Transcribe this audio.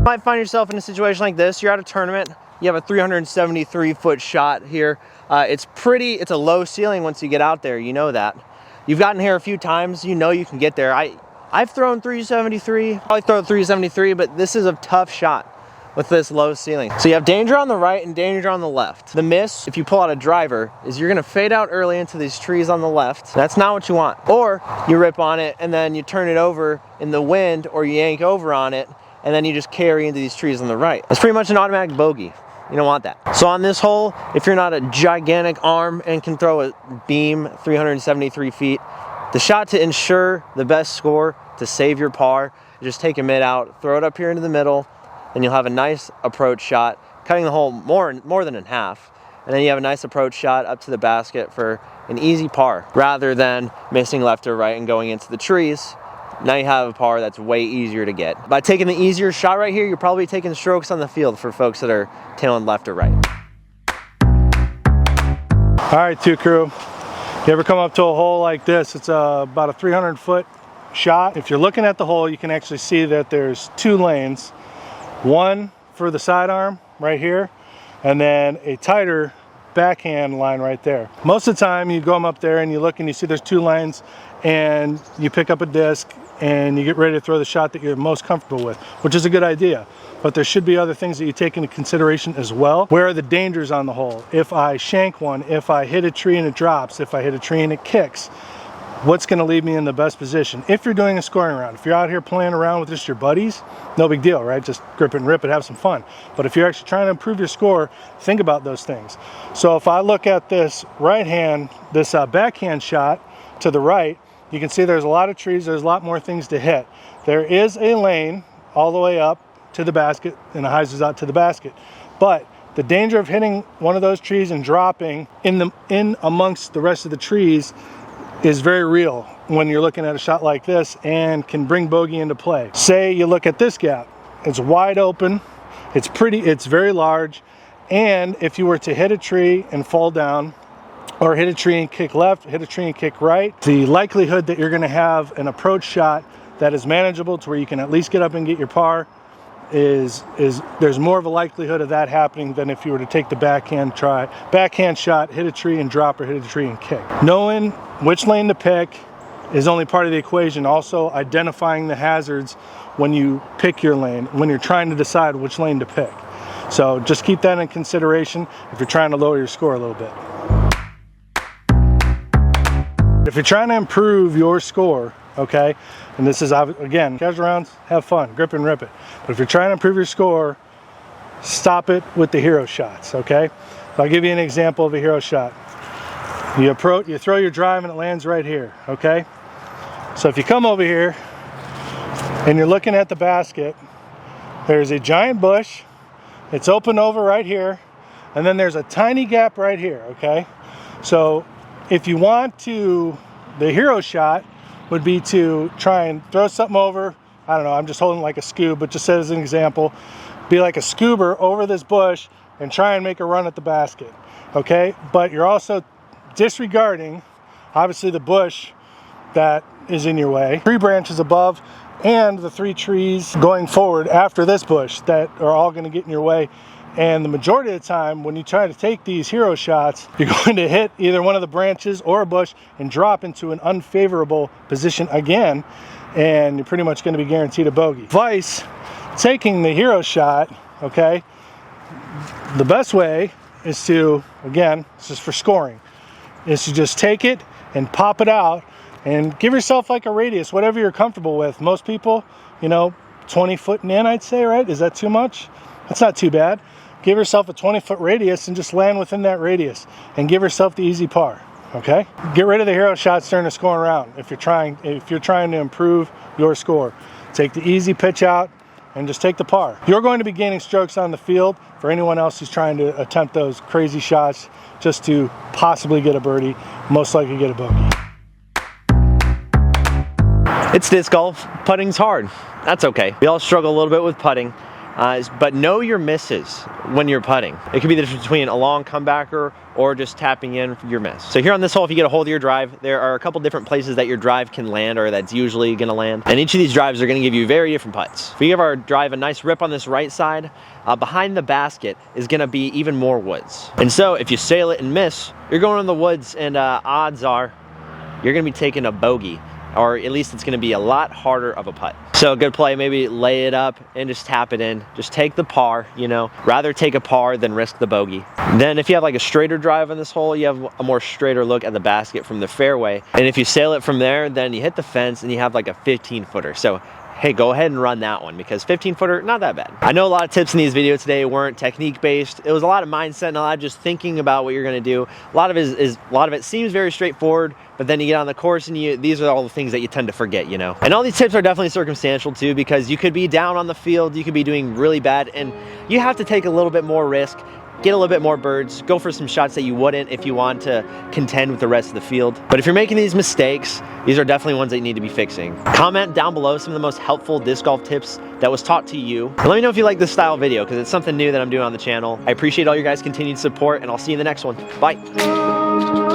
might find yourself in a situation like this. You're at a tournament, you have a 373-foot shot here. It's a low ceiling once you get out there, you know that. You've gotten here a few times, you know you can get there. I've thrown 373, probably throw 373, but this is a tough shot with this low ceiling. So you have danger on the right and danger on the left. The miss, if you pull out a driver, is you're gonna fade out early into these trees on the left. That's not what you want. Or you rip on it and then you turn it over in the wind, or you yank over on it and then you just carry into these trees on the right. That's pretty much an automatic bogey. You don't want that. So on this hole, if you're not a gigantic arm and can throw a beam 373 feet, the shot to ensure the best score, to save your par, just take a mid out, throw it up here into the middle, and you'll have a nice approach shot, cutting the hole more than in half. And then you have a nice approach shot up to the basket for an easy par, rather than missing left or right and going into the trees. Now you have a par that's way easier to get. By taking the easier shot right here, you're probably taking strokes on the field for folks that are tailing left or right. All right, 2 crew. You ever come up to a hole like this? It's about a 300-foot shot. If you're looking at the hole, you can actually see that there's 2 lanes. One for the sidearm right here, and then a tighter backhand line right there. Most of the time you go up there and you look and you see there's 2 lanes, and you pick up a disc and you get ready to throw the shot that you're most comfortable with, which is a good idea. But there should be other things that you take into consideration as well. Where are the dangers on the hole? If I shank one, if I hit a tree and it drops, if I hit a tree and it kicks, what's going to leave me in the best position? If you're doing a scoring round, if you're out here playing around with just your buddies, no big deal, right? Just grip it and rip it, have some fun. But if you're actually trying to improve your score, think about those things. So if I look at this right hand, this backhand shot to the right, you can see there's a lot of trees, there's a lot more things to hit. There is a lane all the way up to the basket, and the hyzers out to the basket. But the danger of hitting one of those trees and dropping in amongst the rest of the trees is very real when you're looking at a shot like this, and can bring bogey into play. Say you look at this gap, it's wide open, it's very large, and if you were to hit a tree and fall down, or hit a tree and kick left, hit a tree and kick right, the likelihood that you're going to have an approach shot that is manageable to where you can at least get up and get your par is there's more of a likelihood of that happening than if you were to take the backhand shot, hit a tree and drop, or hit a tree and kick. Knowing which lane to pick is only part of the equation. Also identifying the hazards when you pick your lane, when you're trying to decide which lane to pick. So just keep that in consideration if you're trying to lower your score a little bit. If you're trying to improve your score, okay, and this is, again, casual rounds, have fun, grip and rip it. But if you're trying to improve your score, stop it with the hero shots, okay? So I'll give you an example of a hero shot. You throw your drive and it lands right here, okay? So if you come over here and you're looking at the basket, there's a giant bush, it's open over right here, and then there's a tiny gap right here, okay? So if you want to, the hero shot would be to try and throw something over, I don't know, I'm just holding like a scoob, but just as an example, be like a scoober over this bush and try and make a run at the basket, okay? But you're also disregarding, obviously, the bush that is in your way, 3 branches above, and the 3 trees going forward after this bush that are all going to get in your way. And the majority of the time, when you try to take these hero shots, you're going to hit either one of the branches or a bush and drop into an unfavorable position again, and you're pretty much going to be guaranteed a bogey. Advice, taking the hero shot, okay, the best way is to, again, this is for scoring, is to just take it and pop it out and give yourself like a radius, whatever you're comfortable with. Most people, 20 foot and in, I'd say, right? Is that too much? That's not too bad. Give yourself a 20-foot radius and just land within that radius and give yourself the easy par, okay? Get rid of the hero shots during the scoring round if you're trying to improve your score. Take the easy pitch out and just take the par. You're going to be gaining strokes on the field for anyone else who's trying to attempt those crazy shots just to possibly get a birdie, most likely get a bogey. It's disc golf. Putting's hard. That's okay. We all struggle a little bit with putting. but know your misses when you're putting. It could be the difference between a long comebacker or just tapping in your miss. So here on this hole, if you get a hold of your drive, there are a couple different places that your drive can land, or that's usually gonna land. And each of these drives are gonna give you very different putts. If we give our drive a nice rip on this right side, behind the basket is gonna be even more woods. And so if you sail it and miss, you're going in the woods, and odds are you're gonna be taking a bogey, or at least it's gonna be a lot harder of a putt. So a good play, maybe lay it up and just tap it in. Just take the par, you know, rather take a par than risk the bogey. Then if you have like a straighter drive on this hole, you have a more straighter look at the basket from the fairway. And if you sail it from there, then you hit the fence and you have like a 15-footer. So hey, go ahead and run that one, because 15-footer, not that bad. I know a lot of tips in these videos today weren't technique based. It was a lot of mindset and a lot of just thinking about what you're gonna do. A lot of it seems very straightforward, but then you get on the course and these are all the things that you tend to forget, you know. And all these tips are definitely circumstantial too, because you could be down on the field, you could be doing really bad, and you have to take a little bit more risk, get a little bit more birds, go for some shots that you wouldn't if you want to contend with the rest of the field. But if you're making these mistakes, these are definitely ones that you need to be fixing. Comment down below some of the most helpful disc golf tips that was taught to you. And let me know if you like this style video, because it's something new that I'm doing on the channel. I appreciate all your guys' continued support, and I'll see you in the next one. Bye.